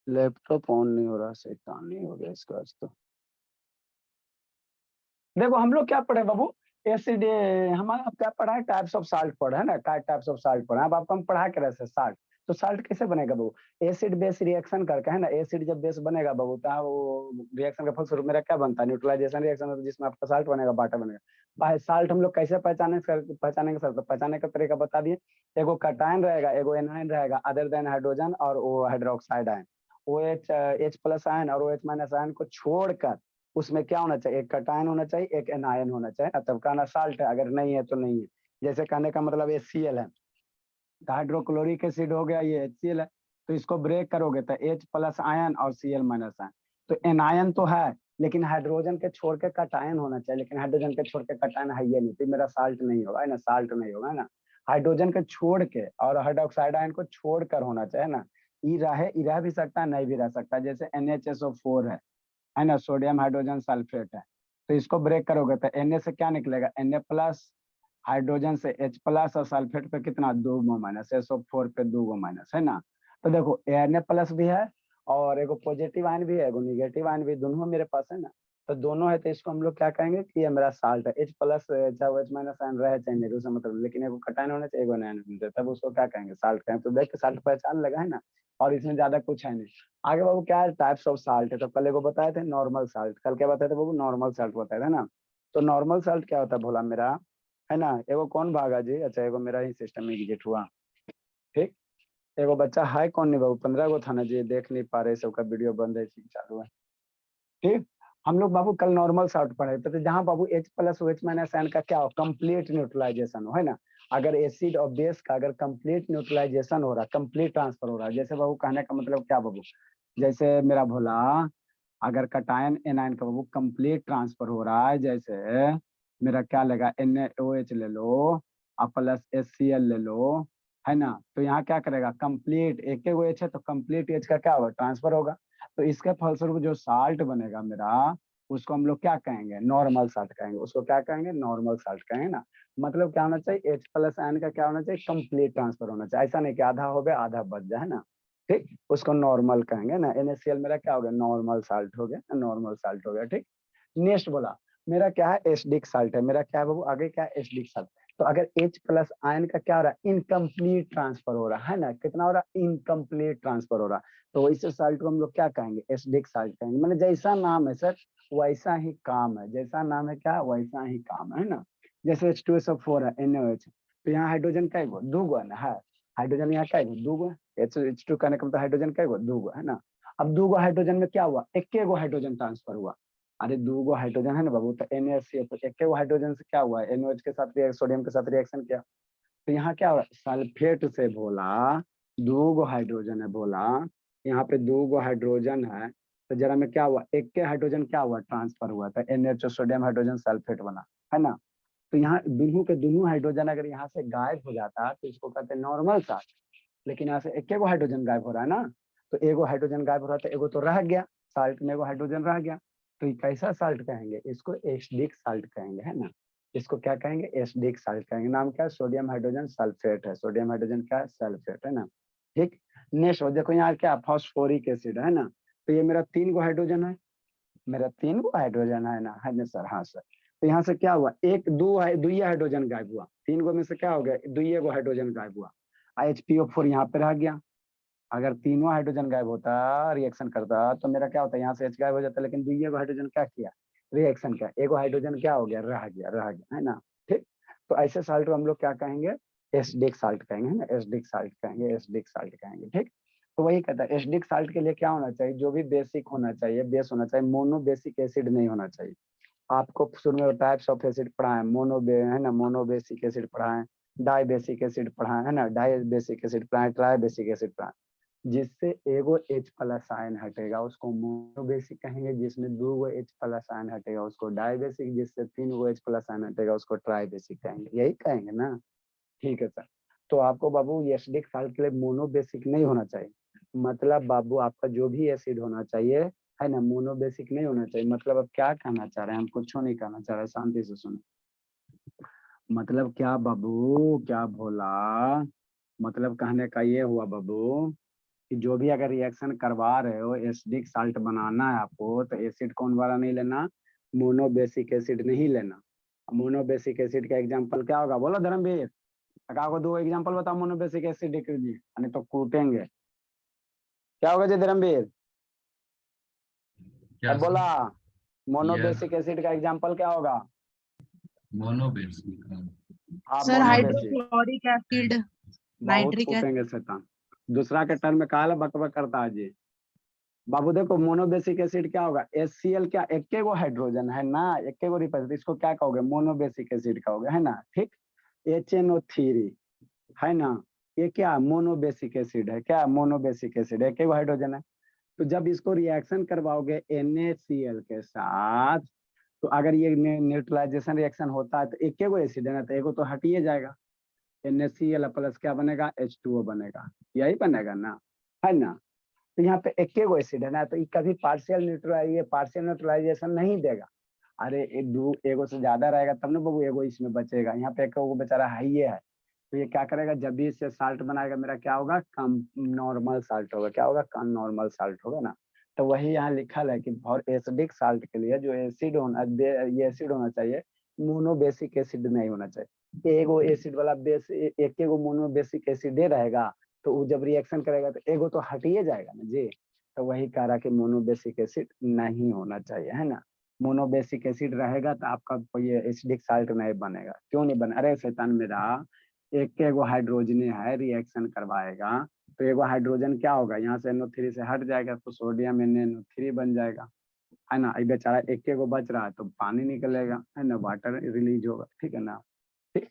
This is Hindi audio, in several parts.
लैपटॉप ऑन नहीं हो रहा, शैतान नहीं हो गया इसका आज तो। देखो हम लोग क्या पढ़े बाबू, एसिड, हमारा अब क्या पढ़ा है, टाइप्स ऑफ साल्ट पढ़ा है ना, क्या टाइप्स ऑफ साल्ट पढ़ा है। अब आपको हम पढ़ा के रहे साल्ट, तो साल्ट कैसे बनेगा बाबू, एसिड बेस रिएक्शन करके है ना। एसिड जब बेस बनेगा बाबू तो वो रिएक्शन का फलस्वरूप मेरा क्या बनता है, न्यूट्रलाइजेशन रिएक्शन, जिसमें आपका साल्ट बनेगा, वाटर बनेगा। भाई साल्ट हम लोग कैसे पहचानेंगे सर, तो पहचाने का तरीका बता दिए। एगो कटायन रहेगा, एगो एनायन रहेगा अदर देन हाइड्रोजन, और वो hydroxide ion, O H plus ion और ओ एच माइनस आयन को छोड़कर उसमें क्या होना चाहिए, एक कटायन होना चाहिए, एक एनायन होना चाहिए, तब कहना साल्ट है, अगर नहीं है तो नहीं है। जैसे कहने का मतलब HCl है, तो हाइड्रोक्लोरिक एसिड हो गया, ये HCl है, तो इसको ब्रेक करोगे तो H प्लस आयन और Cl माइनस आयन। तो एनायन तो है, लेकिन हाइड्रोजन के छोड़ के कटायन होना चाहिए, लेकिन हाइड्रोजन के छोड़ के कटायन है ये नहीं, तो मेरा साल्ट नहीं होगा, है ना, साल्ट नहीं होगा, है ना। हाइड्रोजन के छोड़ के और हाइड्रोक्साइड आयन को छोड़कर होना चाहिए ना। ई रहे, ई रह भी सकता है, नहीं भी रह सकता, जैसे NHSO4 है ना, सोडियम हाइड्रोजन सल्फेट है। तो इसको ब्रेक करोगे तो Na से क्या निकलेगा, Na प्लस, हाइड्रोजन से H प्लस, और सल्फेट पे कितना, 2 माइनस, SO4 पे 2 माइनस, है ना। तो देखो Na प्लस भी है, और एगो पॉजिटिव आयन भी है, एगो निगेटिव आयन भी, दोनों मेरे पास है ना। तो दोनों है, तो इसको हम लोग क्या कहेंगे कि ये मेरा साल्ट है। H प्लस चाहे H माइनस आयन रहे चाहे नहीं, उससे मतलब, लेकिन एगो कटायन होना चाहिए, एगो आयन होना चाहिए, तब उसको क्या कहेंगे, साल्ट कहेंगे। तो देख के साल्ट पहचान लगा, है ना। और इसमें ज्यादा कुछ है नहीं। आगे बाबू क्या है, टाइप्स ऑफ साल्ट है। तो कल एगो बताए थे नॉर्मल साल्ट, कल क्या बताए थे बाबू, नॉर्मल साल्ट बताए थे ना। तो नॉर्मल साल्ट क्या होता है भोला मेरा, है ना। एगो कौन भागा जी, अच्छा एगो मेरा ही सिस्टम में एग्जिट हुआ, ठीक। एगो बच्चा है कौन, नहीं बाबू 15 गो था ना जी, देख नहीं पा रहे, सबका वीडियो बंद है, चालू है, ठीक। हम लोग बाबू कल नॉर्मल साल्ट पढ़े थे, तो जहाँ बाबू H plus OH minus ion का क्या हो, कंप्लीट न्यूट्रलाइजेशन हो, है ना। अगर एसिड और बेस का अगर कंप्लीट न्यूट्रलाइजेशन हो रहा, कंप्लीट ट्रांसफर हो रहा है, जैसे बाबू कहने का मतलब क्या बाबू, जैसे मेरा भोला, अगर कटायन एनायन का बाबू कंप्लीट ट्रांसफर हो रहा है, जैसे मेरा क्या लेगा, NaOH ले लो, और प्लस HCl ले लो, है ना। तो यहाँ क्या करेगा, कंप्लीट, एक एक OH है तो कंप्लीट H का क्या होगा, ट्रांसफर होगा। तो इसके फलस्वरूप जो साल्ट बनेगा मेरा, उसको हम लोग क्या कहेंगे, नॉर्मल साल्ट कहेंगे। उसको क्या कहेंगे, नॉर्मल साल्ट कहेंगे ना। मतलब क्या होना चाहिए, H प्लस आयन का क्या होना चाहिए, कंप्लीट ट्रांसफर होना चाहिए, ऐसा नहीं कि आधा हो गया आधा बच जाए, है ना, ठीक। उसको नॉर्मल कहेंगे ना। NaCl मेरा क्या हो गया, नॉर्मल साल्ट हो गया, नॉर्मल साल्ट हो गया, ठीक। नेक्स्ट बोला, मेरा क्या है, एसिडिक साल्ट है, मेरा क्या है बाबू, आगे क्या है, एसिडिक साल्ट। तो अगर H प्लस आयन का क्या हो रहा है, इनकम्प्लीट ट्रांसफर हो रहा है ना, कितना हो रहा है, इनकम्प्लीट ट्रांसफर हो रहा है। तो इस साल्ट को हम लोग क्या कहेंगे, एसिडिक साल्ट कहेंगे। मतलब जैसा नाम है सर वैसा ही काम है, जैसा नाम है क्या, वैसा ही काम है ना। जैसे H2SO4 है, NaOH, तो यहाँ हाइड्रोजन का दो गो है ना, है हाइड्रोजन यहाँ का दो गो है, H2 का मतलब हाइड्रोजन का दो गो है ना। अब दो गो हाइड्रोजन में क्या हुआ, एक गो हाइड्रोजन ट्रांसफर हुआ। अरे दो गो हाइड्रोजन है ना बाबू, तो NaCl, तो एक गो हाइड्रोजन से क्या हुआ, NaOH के साथ सोडियम के साथ रिएक्शन किया, तो यहाँ क्या हो रहा है, सल्फेट से बोला, दो गो हाइड्रोजन है बोला, यहाँ पे दो गो हाइड्रोजन है, तो जरा में क्या हुआ, एक के हाइड्रोजन क्या हुआ, ट्रांसफर हुआ था, NH सोडियम हाइड्रोजन सल्फेट बना, है ना। तो यहाँ दोनों के दोनों हाइड्रोजन अगर यहाँ से गायब हो जाता तो इसको कहते हैं नॉर्मल साल्ट। लेकिन यहाँ से एक हाइड्रोजन गायब हो रहा है ना, तो एगो हाइड्रोजन गायब हो रहा है, तो एगो तो रह गया, साल्ट में एगो हाइड्रोजन रह गया। तो ये कैसा साल्ट कहेंगे, इसको एसिडिक साल्ट कहेंगे, है ना। इसको क्या कहेंगे, एसिडिक साल्ट कहेंगे। नाम क्या है, सोडियम हाइड्रोजन सल्फेट है, सोडियम हाइड्रोजन क्या है, सल्फेट, है ना, ठीक। नेक्स्ट देखो यहाँ क्या, फास्फोरिक एसिड है ना। तो ये मेरा 3 गो हाइड्रोजन है, मेरा 3 गो हाइड्रोजन है ना सर, हाँ सर। तो यहाँ से क्या हुआ, एक दो दुइया हाइड्रोजन गायब हुआ, 3 गो में से क्या हो गया, दुइये गो हाइड्रोजन गायब हुआ, HPO4 यहाँ पे रह गया। अगर तीनों हाइड्रोजन गायब होता, रिएक्शन करता, तो मेरा क्या होता, यहाँ से H गायब हो जाता, लेकिन दुइये गो हाइड्रोजन क्या किया, रिएक्शन किया, एगो हाइड्रोजन क्या हो गया, रह गया, है ना, ठीक। तो ऐसे साल्ट को हम लोग क्या कहेंगे, एसिडिक साल्ट कहेंगे, है ना, एसिडिक साल्ट कहेंगे, एसिडिक साल्ट कहेंगे, ठीक। तो वही कहता है, एसिडिक साल्ट के लिए क्या होना चाहिए, जो भी बेसिक होना चाहिए, बेस होना चाहिए, मोनो बेसिक एसिड नहीं होना चाहिए। आपको शुरू में टाइप्स ऑफ एसिड पढ़ा है, है ना, मोनो बेसिक एसिड पढ़ा है, डाई बेसिक एसिड पढ़ा है ना, डाई बेसिक एसिड पढ़ा है, ट्राई बेसिक एसिड पढ़ा है। जिससे एगो H प्लस आयन हटेगा उसको मोनो बेसिक कहेंगे, जिसमें दो गो H प्लस आयन हटेगा उसको डाई बेसिक, जिससे 3 गो H प्लस आयन हटेगा उसको ट्राई बेसिक कहेंगे, यही कहेंगे ना, ठीक है सर। तो आपको बाबू एसिडिक साल्ट के लिए मोनो बेसिक नहीं होना चाहिए, मतलब बाबू आपका जो भी एसिड होना चाहिए, है ना, मोनो बेसिक नहीं होना चाहिए। मतलब अब क्या कहना चाह रहे हैं, हम कुछ नहीं कहना चाह रहे, शांति से सुनो। मतलब क्या बाबू, क्या भोला, मतलब कहने का ये हुआ बाबू कि जो भी अगर रिएक्शन करवा रहे हो, एसिडिक साल्ट बनाना है आपको, तो एसिड कौन वाला नहीं लेना, मोनोबेसिक एसिड नहीं लेना। मोनोबेसिक एसिड का एग्जांपल क्या होगा, बोलो धर्मवीर, काका को 2 एग्जांपल बताओ मोनोबेसिक एसिड के जी, नहीं तो कूटेंगे। क्या होगा जी धर्मवीर, क्या अब बोला यार मोनोबेसिक एसिड का एग्जांपल क्या होगा। मोनोबेसिक हाँ सर मोनोबेसिक, हाइड्रोक्लोरिक एसिड, बहुत नाइट्रिक एसिड। कूटेंगे शैतान, दूसरा के टर्म में काला बकबक करता है जी। बाबू देखो मोनोबेसिक एसिड क्या होगा, HCl क्या एक गो हाइड्रोजन है ना, एक गो रिपल्स, इसको क्या कहोगे, मोनोबेसिक एसिड कहोगे, है ना, ठीक। HNO3 है ना, ये क्या मोनोबेसिक एसिड है, क्या मोनोबेसिक एसिड है, एक गो हाइड्रोजन है। तो जब इसको रिएक्शन करवाओगे NaCl के साथ, तो अगर ये न्यूट्रलाइजेशन रिएक्शन होता है तो एक गो एसिड है ना, तो एगो तो हटिए जाएगा, NaCl प्लस क्या बनेगा, H2O बनेगा, यही बनेगा ना, है ना। तो यहाँ पे एक गो एसिड है ना, तो ये कभी पार्शियल न्यूट्रलाइजेशन नहीं देगा। अरे एगो से ज्यादा रहेगा तब ना बाबू एगो इसमें बचेगा, यहाँ पे एक गो बेचारा है ही है। तो ये क्या करेगा, जब भी इससे साल्ट बनाएगा मेरा क्या होगा, कम नॉर्मल साल्ट होगा, क्या होगा, कम नॉर्मल साल्ट होगा ना। तो वही यहाँ लिखा है कि फॉर एसिडिक साल्ट के लिए जो एसिड होना, ये एसिड होना चाहिए, मोनोबेसिक एसिड नहीं होना चाहिए। एगो एसिड वाला बेस एक एगो मोनोबेसिक एसिड रहेगा, तो वो जब रिएक्शन करेगा तो एगो तो हटिए जाएगा ना जी। तो वही कह रहा कि मोनोबेसिक एसिड नहीं होना चाहिए, है ना। मोनोबेसिक एसिड रहेगा तो आपका ये एसिडिक साल्ट नहीं बनेगा, क्यों नहीं बना, अरे शैतान मेरा, एक एगो हाइड्रोजन है, रिएक्शन करवाएगा तो एगो हाइड्रोजन क्या होगा, यहाँ से NO3 से हट जाएगा तो सोडियम NaNO3 बन जाएगा, है ना। ये बेचारा एक एगो बच रहा है तो पानी निकलेगा, है ना, वाटर रिलीज होगा, ठीक है ना। ठीक।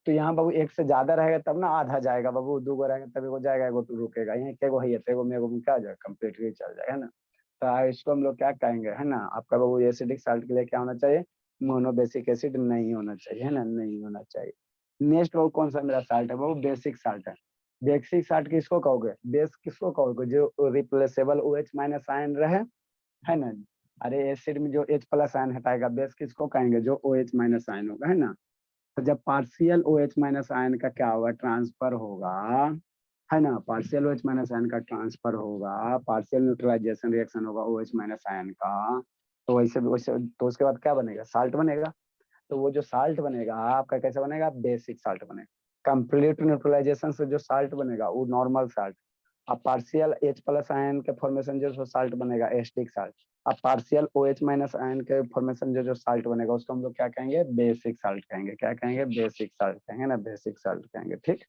तो यहाँ बाबू एक से ज्यादा रहेगा तब ना आधा जाएगा बाबू, 2 गो रहेगा तब एगो जाएगा, एगो तो रुकेगा, यहाँ एक एगो है तो एगो में एगो में क्या हो जाएगा, कंप्लीटली चल जाएगा, है ना। तो इसको हम लोग क्या कहेंगे, है ना, आपका बाबू एसिडिक साल्ट के लिए क्या होना चाहिए, मोनोबेसिक एसिड नहीं होना चाहिए, है ना, नहीं होना चाहिए। नेक्स्ट वो कौन सा मेरा साल्ट है, वो बेसिक साल्ट है। बेसिक साल्ट किसको कहोगे, बेस किसको कहोगे, जो रिप्लेसेबल OH माइनस आयन रहे, है ना। अरे एसिड में जो H प्लस आयन हटाएगा, बेस किसको कहेंगे, जो OH माइनस आयन होगा, है ना। तो जब पार्शियल OH माइनस आयन का क्या होगा, ट्रांसफर होगा, है ना, पार्शियल OH माइनस आयन का ट्रांसफर होगा, पार्शियल न्यूट्रलाइजेशन रिएक्शन होगा OH माइनस आयन का, तो वैसे वैसे तो उसके बाद क्या बनेगा, साल्ट बनेगा। तो वो जो साल्ट बनेगा आपका कैसा बनेगा, बेसिक साल्ट बनेगा। कंप्लीट न्यूट्रलाइजेशन से जो साल्ट बनेगा वो नॉर्मल साल्ट। अब पार्शियल H प्लस आयन के फॉर्मेशन जो साल्ट बनेगा एसिडिक साल्ट। अब पार्शियल OH माइनस आयन के फॉर्मेशन जो साल्ट बनेगा उसको हम लोग क्या कहेंगे, बेसिक साल्ट कहेंगे, क्या कहेंगे, बेसिक साल्ट कहेंगे ना, बेसिक साल्ट कहेंगे, ठीक।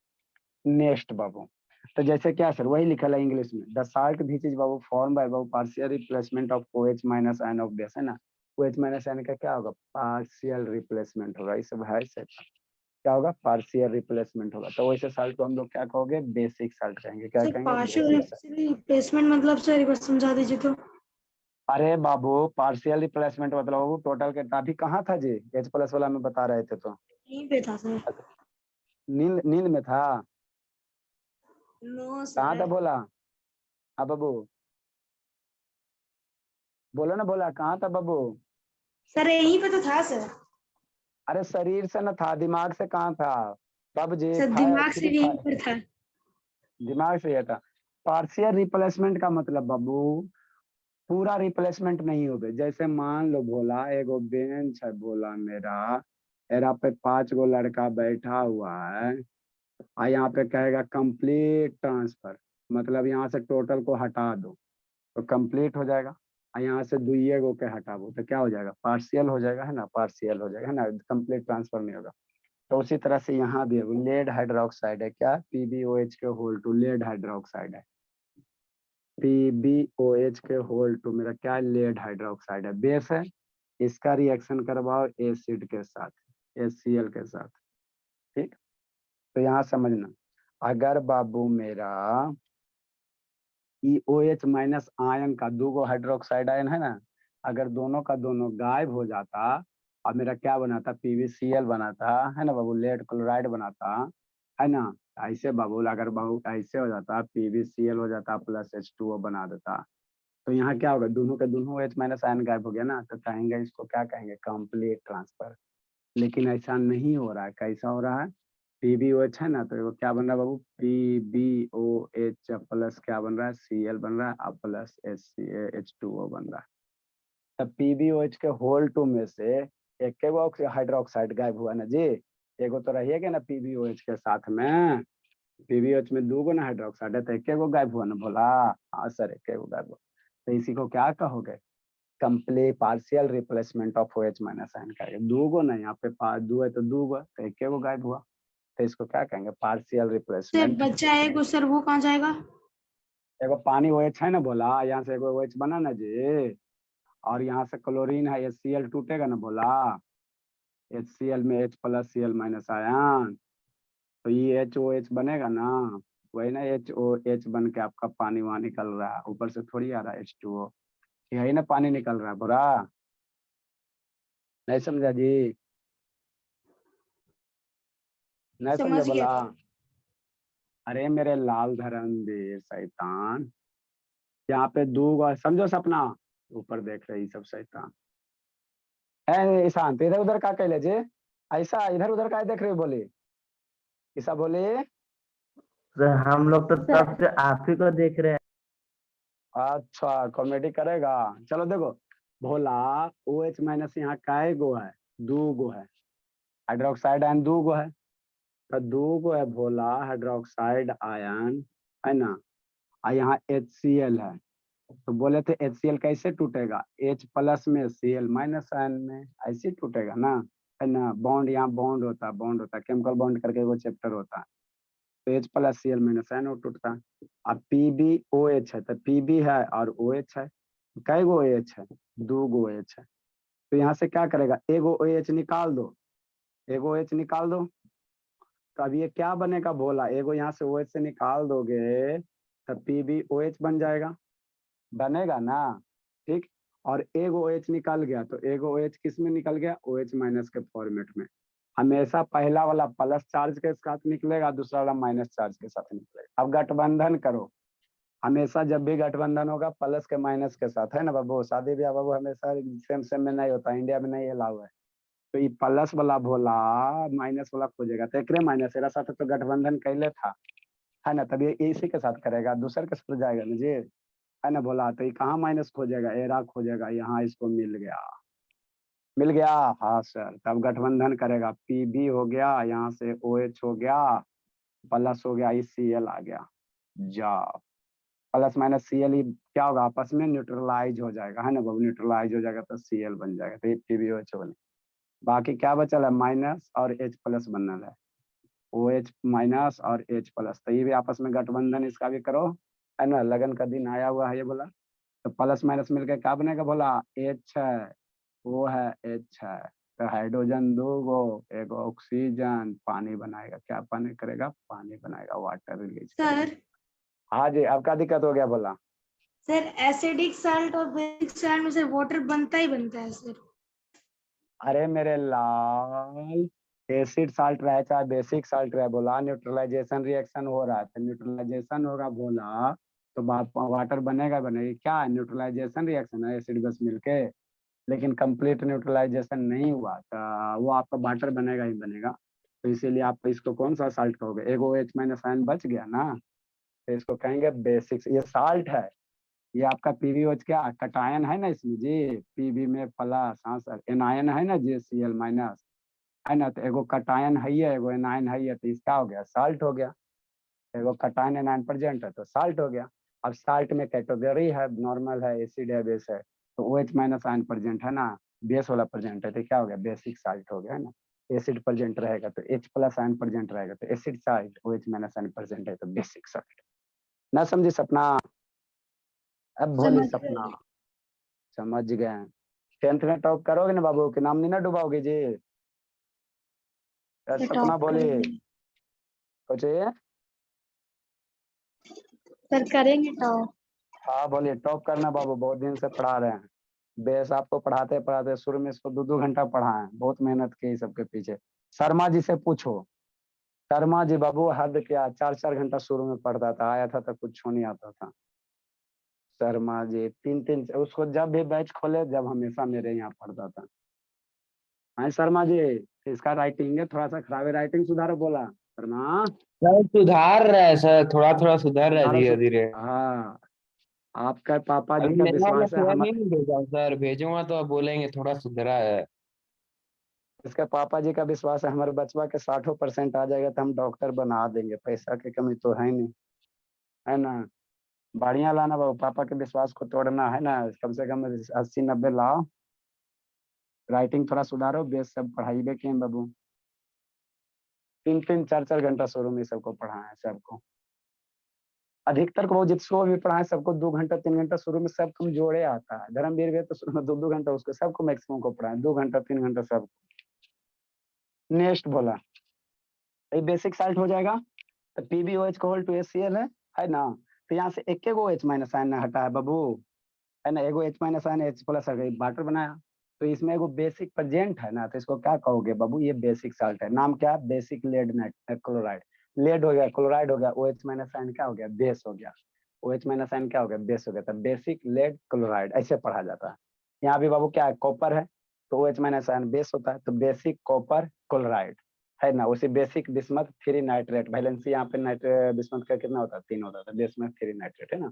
नेक्स्ट बाबू, तो जैसे क्या सर, वही लिखा है इंग्लिश में, the salt which is Babu form by Babu partial replacement of OH minus ion of base, है ना। OH माइनस आयन का क्या होगा, पार्शियल रिप्लेसमेंट होगा, इस सब है सर, क्या होगा, पार्शियल रिप्लेसमेंट होगा। तो वैसे साल्ट को हम लोग क्या कहोगे, बेसिक साल्ट कहेंगे, क्या सर कहेंगे, पार्शियल बेसिक साल्ट। रिप्लेसमेंट मतलब सर एक बार समझा दीजिए तो। अरे बाबू पार्शियल रिप्लेसमेंट मतलब बाबू टोटल के, अभी कहाँ था जी, H प्लस वाला में बता रहे थे तो यहीं पे था सर। नींद नींद में था, नो कहाँ था सर। बोला, हाँ बाबू बोलो ना, बोला कहाँ था बाबू। सर यहीं पे तो था सर। अरे शरीर से न था, दिमाग से कहाँ था, तब जी सर दिमाग से भी यहीं पर था। दिमाग से ये था। पार्शियल रिप्लेसमेंट का मतलब बाबू पूरा रिप्लेसमेंट नहीं होगा, जैसे मान लो बोला एगो बेंच है, बोला मेरा एरा पे 5 गो लड़का बैठा हुआ है, और यहाँ पे कहेगा कंप्लीट ट्रांसफर, मतलब यहाँ से टोटल को हटा दो तो कंप्लीट हो जाएगा, और यहाँ से दुइये गो के हटाओ तो क्या हो जाएगा, पार्शियल हो जाएगा, है ना, पार्शियल हो जाएगा, है ना, कंप्लीट ट्रांसफर नहीं होगा। तो उसी तरह से यहाँ भी लेड हाइड्रोक्साइड है, क्या, PbOH के होल टू लेड हाइड्रोक्साइड है, PbOH के होल टू मेरा क्या, लेड हाइड्रोक्साइड है, बेस है, इसका रिएक्शन करवाओ एसिड के साथ, HCl के साथ, ठीक। तो यहाँ समझना, अगर बाबू मेरा OH माइनस आयन का 2 गो हाइड्रोक्साइड आयन है ना, अगर दोनों का दोनों गायब हो जाता और मेरा क्या बनाता, PbCl बनाता, है ना बाबू, लेड क्लोराइड बनाता, है ना। ऐसे बाबू अगर बाबू ऐसे हो जाता, PbCl हो जाता प्लस H2O बना देता, तो यहाँ क्या होगा, दोनों के दोनों OH माइनस आयन गायब हो गया ना, तो कहेंगे इसको क्या कहेंगे, कंप्लीट ट्रांसफर। लेकिन ऐसा नहीं हो रहा है, कैसा हो रहा है, PbOH है ना, तो वो क्या बन रहा है बाबू, PbOH प्लस क्या बन रहा है, Cl बन रहा है, अब प्लस H2O बन रहा है। तब PbOH के होल टू में से एक के वो हाइड्रोक्साइड गायब हुआ ना जी, एगो तो रहिएगा ना PbOH के साथ में, PbOH में 2 गो ना हाइड्रोक्साइड है, तो एक गो गायब हुआ ना बोला। हाँ सर, एक गो गायब हुआ, तो इसी को क्या कहोगे, complete partial replacement of OH minus ion का। 2 गो ना, यहाँ पे 2 है तो 2 गो, तो एक गो गायब हुआ, तो इसको क्या कहेंगे, पार्शियल सर रिप्लेसमेंट। बच्चा है को सर, वो कहाँ जाएगा? एगो पानी OH है ना बोला, यहाँ से एगो OH बना ना जी, और यहाँ से क्लोरीन है, HCl टूटेगा ना बोला, HCl में H plus Cl minus ion, तो ये HOH बनेगा ना, वही ना HOH बन के आपका पानी वहां निकल रहा है, ऊपर से थोड़ी आ रहा है H2O, यही ना पानी निकल रहा है बुरा, नहीं समझा जी, नहीं समझा समझ गया बोला। सर। अरे मेरे लाल धरमवीर शैतान, यहाँ पे 2 गो समझो सपना, ऊपर देख रही सब शैतान है, ईशांत इधर उधर का कहले जी, ऐसा इधर उधर का देख रहे हो, बोली ईसा बोली। सर हम लोग तो तब से आप ही को देख रहे हैं। अच्छा कॉमेडी करेगा, चलो देखो, भोला OH माइनस यहाँ काय गो है, 2 गो है, हाइड्रोक्साइड आयन 2 गो है, तो 2 गो है भोला हाइड्रोक्साइड आयन, है ना, और यहाँ HCl है, तो बोले थे HCl कैसे टूटेगा, H प्लस में Cl माइनस आयन में, ऐसे टूटेगा ना, है ना, बॉन्ड यहाँ बॉन्ड होता है केमिकल बॉन्ड करके वो चैप्टर होता है, तो H plus Cl minus ion वो टूटता है। अब PbOH है, तो Pb है और OH है, कै गो OH है, 2 गो OH है, तो यहाँ से क्या करेगा, एगो OH निकाल दो, एगो OH निकाल दो, तो अब ये क्या बनेगा बोला, एगो यहाँ से OH से निकाल दोगे तब PbOH बन जाएगा, बनेगा ना, ठीक, और एगो OH निकल गया, तो एगो OH किस में निकल गया, OH माइनस के फॉर्मेट में, हमेशा पहला वाला प्लस चार्ज के साथ निकलेगा, दूसरा वाला माइनस चार्ज के साथ निकलेगा। अब गठबंधन करो, हमेशा जब भी गठबंधन होगा प्लस के माइनस के साथ, है ना बाबू, शादी ब्याह बाबू हमेशा सेम सेम में नहीं होता, इंडिया में नहीं अलाउ है, तो ये प्लस वाला भोला माइनस वाला खोजेगा, तो एक माइनस एरा साथ तो गठबंधन कैले था, है ना, तब ये इसी के साथ करेगा, दूसरे के साथ जाएगा ना जी, है ना बोला, तो ये कहाँ माइनस खोजेगा, एरा खोजेगा, यहाँ इसको मिल गया, मिल गया, हाँ सर, तब गठबंधन करेगा, Pb हो गया, यहाँ से OH हो गया, प्लस हो गया, Cl आ गया, जाओ, प्लस माइनस Cl क्या होगा, आपस में न्यूट्रलाइज हो जाएगा, है ना बाबू, न्यूट्रलाइज हो जाएगा तो Cl बन जाएगा, तो ये PbOH बने, बाकी क्या बचल है, माइनस और H प्लस बनल है, OH माइनस और H प्लस, तो ये भी आपस में गठबंधन इसका भी करो, है ना, लगन का दिन आया हुआ है ये बोला, तो प्लस माइनस मिलकर क्या बनेगा बोला, H है, O है, H है, तो हाइड्रोजन 2 गो, एक ऑक्सीजन, पानी बनाएगा, क्या पानी करेगा, पानी बनाएगा, वाटर रिलीज करेगा। सर हाँ जी, अब क्या दिक्कत हो गया बोला, सर एसिडिक साल्ट और बेसिक साल्ट में से वाटर बनता ही बनता है सर। अरे मेरे लाल, एसिड साल्ट रहे चाहे बेसिक साल्ट रहे बोला, न्यूट्रलाइजेशन रिएक्शन हो रहा है, तो न्यूट्रलाइजेशन होगा बोला, तो वाटर बनेगा, बनेगी, क्या है, न्यूट्रलाइजेशन रिएक्शन है, एसिड बस मिलके, लेकिन कंप्लीट न्यूट्रलाइजेशन नहीं हुआ, तो वो आपका वाटर बनेगा ही बनेगा, तो इसीलिए आप इसको कौन सा साल्ट कहोगे, एगो OH माइनस आयन बच गया ना, तो इसको कहेंगे बेसिक, ये साल्ट है, ये आपका PbOH क्या कटायन है ना इसमें जी, Pb में प्लस, हाँ सर, एनायन है ना JCl माइनस, है ना, तो एगो कटायन है, एगो एनायन है, तो इसका हो गया साल्ट हो गया, एगो कटायन एनायन प्रेजेंट है तो साल्ट हो गया। अब साल्ट में कैटेगरी है, नॉर्मल है, एसिड है, बेस है, तो OH माइनस आयन प्रेजेंट है ना, बेस वाला प्रेजेंट है, तो क्या हो गया, बेसिक साल्ट हो गया, है ना, एसिड प्रेजेंट रहेगा तो H प्लस आयन प्रेजेंट रहेगा तो acid salt, OH minus ion present है तो बेसिक साल्ट, ना समझी सपना, अब भोली समझ सपना, गए। समझ गए, 10th में टॉप करोगे ना बाबू, के नाम नहीं ना डुबाओगे जी, सर सपना टॉप बोली करेंगे। कुछ, सर करेंगे टॉप। हाँ बोलिए, टॉप करना बाबू, बहुत दिन से पढ़ा रहे हैं, बेस आपको पढ़ाते पढ़ाते शुरू में इसको 2-2 घंटा पढ़ाए, बहुत मेहनत की सबके पीछे, शर्मा जी से पूछो, शर्मा जी बाबू हद क्या, 4-4 घंटा शुरू में पढ़ता था, आया था तो कुछ नहीं आता था, शर्मा जी 3-3, उसको जब भी बैच खोले जब हमेशा मेरे यहाँ पढ़ता था, हाँ शर्मा जी, इसका राइटिंग है थोड़ा सा खराब है, राइटिंग सुधारो बोला, शर्मा सर सुधार रहा है सर, थोड़ा थोड़ा सुधार रहा है तुम्हारा धीरे धीरे। हाँ, आपका पापा जी अभी का नया वाला विश्वास है शेयर हम। नहीं भेजा हूँ सर, भेजूंगा तो आप बोलेंगे थोड़ा सुधरा है। इसका पापा जी का विश्वास है हमारे बचवा के 60% आ जाएगा तो हम डॉक्टर बना देंगे, पैसा की कमी तो है नहीं, है ना। बढ़िया लाना बाबू, पापा के विश्वास को तोड़ना है ना, कम से कम 80-90 लाओ। राइटिंग थोड़ा सुधारो, बेस सब पढ़ाई बे के बाबू। 3-3 4-4 घंटा शुरू में सबको पढ़ाए सबको, अधिकतर को जिसको भी पढ़ाए सबको 2 घंटा 3 घंटा शुरू में, सब तुम जोड़े आता है। धर्मवीर भी तो शुरू में 2-2 घंटा उसको, सबको मैक्सिमम को पढ़ाए 2 घंटा 3 घंटा सब। नेक्स्ट बोला ये बेसिक साल्ट हो जाएगा, तो PbOH को होल टू HCl है ना। तो यहाँ से एक एगो H माइनस आयन हटा है बाबू, है ना, एगो H minus ion H plus water बनाया। तो इसमें एगो बेसिक प्रेजेंट है ना, तो इसको क्या कहोगे बाबू, ये बेसिक साल्ट है। नाम क्या, बेसिक लेड क्लोराइड। लेड हो गया, क्लोराइड हो गया, OH माइनस आयन क्या हो गया, बेस हो गया। OH माइनस आयन क्या हो गया, बेस हो गया। तो बेसिक लेड क्लोराइड ऐसे पढ़ा जाता है। यहाँ भी बाबू क्या है, कॉपर है, तो OH माइनस आयन बेस होता है, तो बेसिक कॉपर क्लोराइड है ना। उसी बेसिक बिस्मथ 3 नाइट्रेट, वैलेंसी यहाँ पे बिस्मथ का कितना होता है, 3 होता है, बिस्मथ 3 नाइट्रेट है ना।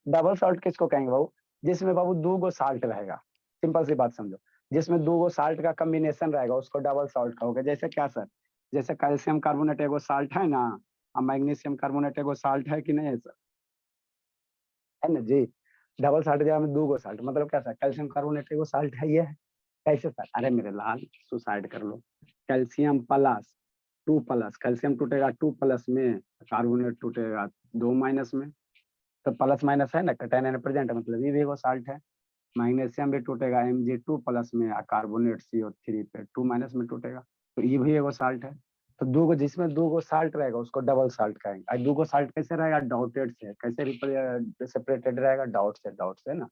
डबल सॉल्ट किसको कहेंगे बाबू, जिसमें बाबू 2 गो साल्ट रहेगा। सिंपल सी बात समझो, जिसमें 2 गो साल्ट का कॉम्बिनेशन रहेगा उसको डबल सॉल्ट कहोगे। जैसे क्या सर, जैसे कैल्शियम कार्बोनेट एगो साल्ट है ना, और मैग्नीशियम कार्बोनेट एगो साल्ट है कि नहीं है सर, है ना जी। डबल साल्ट जगह में 2 गो साल्ट, मतलब क्या सर, कैल्शियम कार्बोनेट एगो साल्ट है, ये है। कैसे सर, अरे मेरे लाल सुसाइड कर लो। कैल्शियम प्लस 2 प्लस, कैल्शियम टूटेगा 2 प्लस में, कार्बोनेट टूटेगा 2 माइनस में। तो प्लस माइनस है ना, कटायन एंड प्रेजेंट, मतलब ये भी एगो साल्ट है। मैग्नीशियम भी टूटेगा Mg2 प्लस में, कार्बोनेट CO3 पे 2 माइनस में टूटेगा, तो ये भी एगो साल्ट है। तो 2 गो, जिसमें 2 गो साल्ट रहेगा उसको डबल साल्ट कहेंगे। और 2 गो साल्ट कैसे रहेगा, डॉटेड से, कैसे सेपरेटेड रहेगा, डॉट से ना।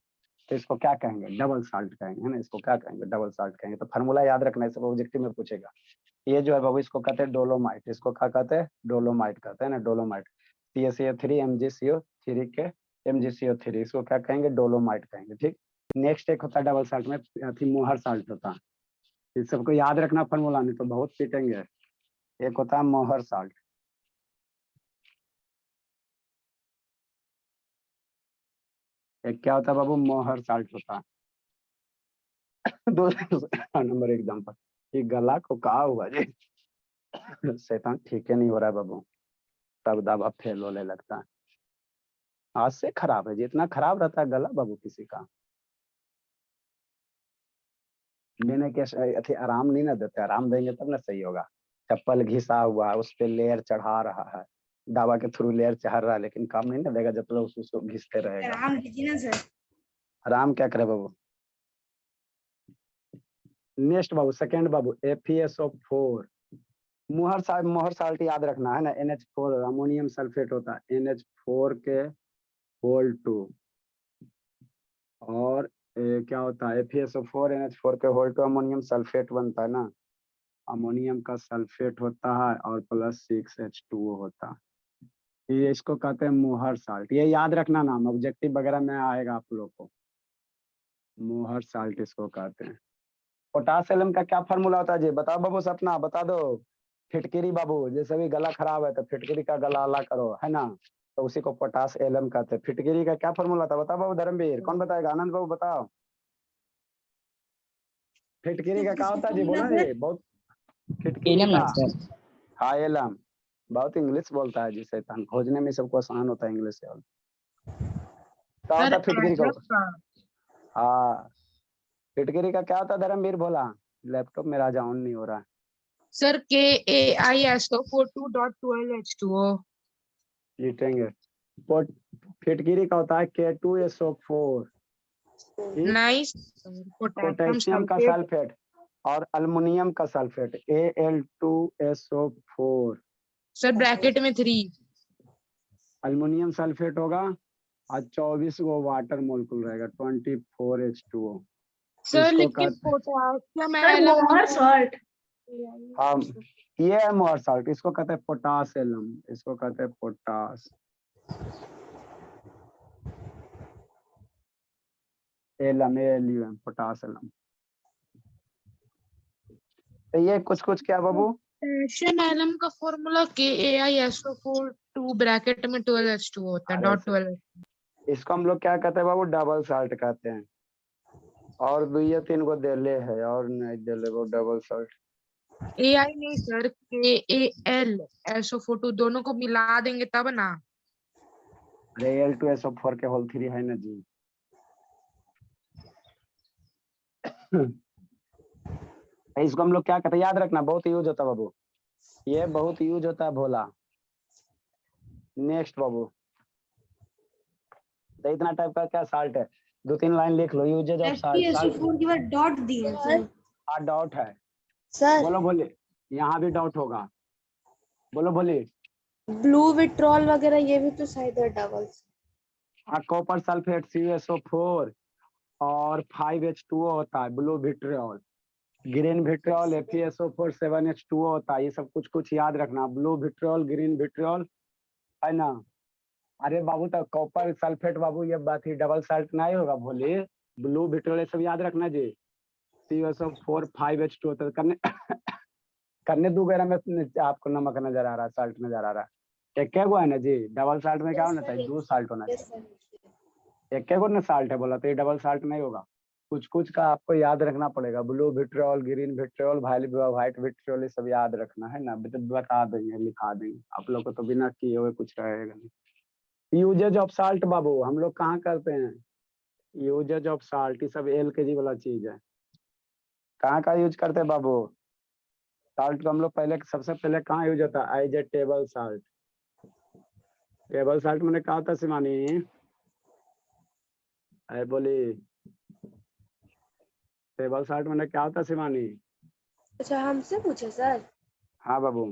तो इसको क्या कहेंगे, डबल साल्ट कहेंगे, है ना। इसको क्या कहेंगे, डबल साल्ट कहेंगे। तो फार्मूला याद रखना है, सब ऑब्जेक्टिव में पूछेगा। ये जो है बाबू, इसको कहते हैं डोलोमाइट। इसको क्या कहते हैं, डोलोमाइट कहते हैं ना, डोलोमाइट। CaCO3 MgCO3 के MgCO3, इसको क्या कहेंगे, डोलोमाइट कहेंगे, ठीक। नेक्स्ट एक होता है डबल साल्ट में, मोहर साल्ट होता है। इस सबको याद रखना फार्मूला, नहीं तो बहुत पीटेंगे। एक होता है मोहर साल्ट, एक क्या होता है बाबू, मोहर साल्ट होता है। दो नंबर एग्जाम्पल, ये गला को कहा हुआ जी, शैतान ठीक है नहीं हो रहा है बाबू, तब दबा फेल होने लगता है। आज से खराब है, जितना खराब रहता है गला बाबू किसी का, लेने के अति आराम नहीं ना देते, आराम देंगे तब ना सही होगा। चप्पल घिसा हुआ है, उस पे लेयर चढ़ा रहा है, दवा के थ्रू लेयर चढ़ रहा है, लेकिन काम नहीं ना देगा जब तक उसको घिसते रहेगा। आराम कीजिए ना सर। आराम क्या करे बाबू। नेक्स्ट बाबू, सेकेंड बाबू, FeSO4। मोहर साल्ट याद रखना है ना, NH4 अमोनियम सल्फेट होता है, NH4 के होल 2। और क्या होता है, FeSO4 NH4 के होल 2 अमोनियम सल्फेट बनता है ना, अमोनियम का सल्फेट होता है और प्लस 6H2O होता है। ये इसको कहते हैं मोहर साल्ट, ये याद रखना नाम, ऑब्जेक्टिव वगैरह में आएगा आप लोग को। मोहर साल्ट इसको कहते हैं। पोटासियम का क्या फार्मूला होता है जी, बताओ बाबू, सपना बता दो। फिटकिरी बाबू, जैसे भी गला खराब है तो फिटकिरी का गला अला करो, है ना, तो उसी को पोटास एलम कहते हैं। फिटकिरी का क्या फार्मूला था, बताओ बाबू, धर्मवीर कौन बताएगा, आनंद बाबू बताओ। फिटकिरी का क्या होता है जी, बोला जी, बहुत फिटकिरी एलम का। है सर। हाँ एलम, बहुत इंग्लिश बोलता है जी शैतान, खोजने में सबको आसान होता है इंग्लिश से। क्या होता है फिटकिरी का, हाँ, फिटकिरी का क्या होता है धर्मवीर बोला, लैपटॉप मेरा आज ऑन नहीं हो रहा है। Sir KAISO42.12H2O। लिखेंगे, फिटकिरी का होता है K2SO4, नाइस। पोटेशियम का सल्फेट और अल्मुनियम का सल्फेट Al2SO4। सर ब्रैकेट में 3। अल्मुनियम सल्फेट होगा और 24 गो वाटर मोलिक्यूल रहेगा, 24H2O। सर इसको लेकिन कहते, पोटासियम सर मोहर सॉल्ट। हाँ ये है मोहर साल्ट, इसको कहते हैं पोटास एलम, इसको कहते हैं potash alum, ALUM, potash alum. तो ये कुछ क्या बाबू, पोटेशियम का फॉर्मूला KAiSO4 2 ब्रैकेट में 12H2 होता है अरे डॉट सर, 12 इसको हम लोग क्या कहते हैं बाबू, डबल साल्ट कहते हैं। और 2 या 3 को देले है और नहीं देले वो डबल साल्ट। AI नहीं सर, KAlSO4 2 दोनों को मिला देंगे तब ना। अरे Al2SO4 के होल 3 है ना जी। इसको हम लोग क्या कहते हैं, याद रखना, बहुत यूज होता है बाबू, ये बहुत यूज होता है भोला। नेक्स्ट बाबू, तो इतना टाइप का क्या साल्ट है, 2-3 लाइन लिख लो, uses of salt. Salt FeSO4 के बाद डॉट दिए हैं सर। डॉट है, सर बोलो बोले, यहाँ भी डॉट होगा, बोलो बोलिए। ब्लू विट्रॉल वगैरह ये भी तो शायद है डबल्स। कॉपर सल्फेट CuSO4 और 5H2O होता है, blue vitriol, green vitriol FeSO4 7H2O होता है। ये सब कुछ कुछ याद रखना, ब्लू विट्रियोल, ग्रीन विट्रियोल, है ना। अरे बाबू तो कॉपर सल्फेट बाबू ये बात ही डबल साल्ट नहीं होगा, बोले ब्लू विट्रियोल ये सब याद रखना जी। CuSO4 5H2O तो करने करने दो वगैरह में आपको नमक नजर आ रहा है, साल्ट नजर आ रहा है, एक गो है ना जी। डबल साल्ट में क्या होना चाहिए, 2 साल्ट होना चाहिए, एक गो ना साल्ट है बोला, तो ये डबल साल्ट नहीं होगा। कुछ कुछ का आपको याद रखना पड़ेगा, blue vitriol, green vitriol, white vitriol, ये सब याद रखना है ना, बता देंगे, लिखा देंगे आप लोग को, तो बिना किए हुए कुछ रहेगा नहीं। यूजेज ऑफ साल्ट बाबू हम लोग कहाँ करते हैं, यूजेज ऑफ साल्ट ये सब LKG वाला चीज है। कहाँ का यूज करते हैं बाबू, साल्ट को हम लोग पहले, सबसे पहले कहाँ यूज होता है, as a table salt. Table salt मैंने कहा था सिमानी, अरे बोली, टेबल साल्ट मैंने क्या होता सिमानी। अच्छा हमसे पूछे सर। हाँ बाबू,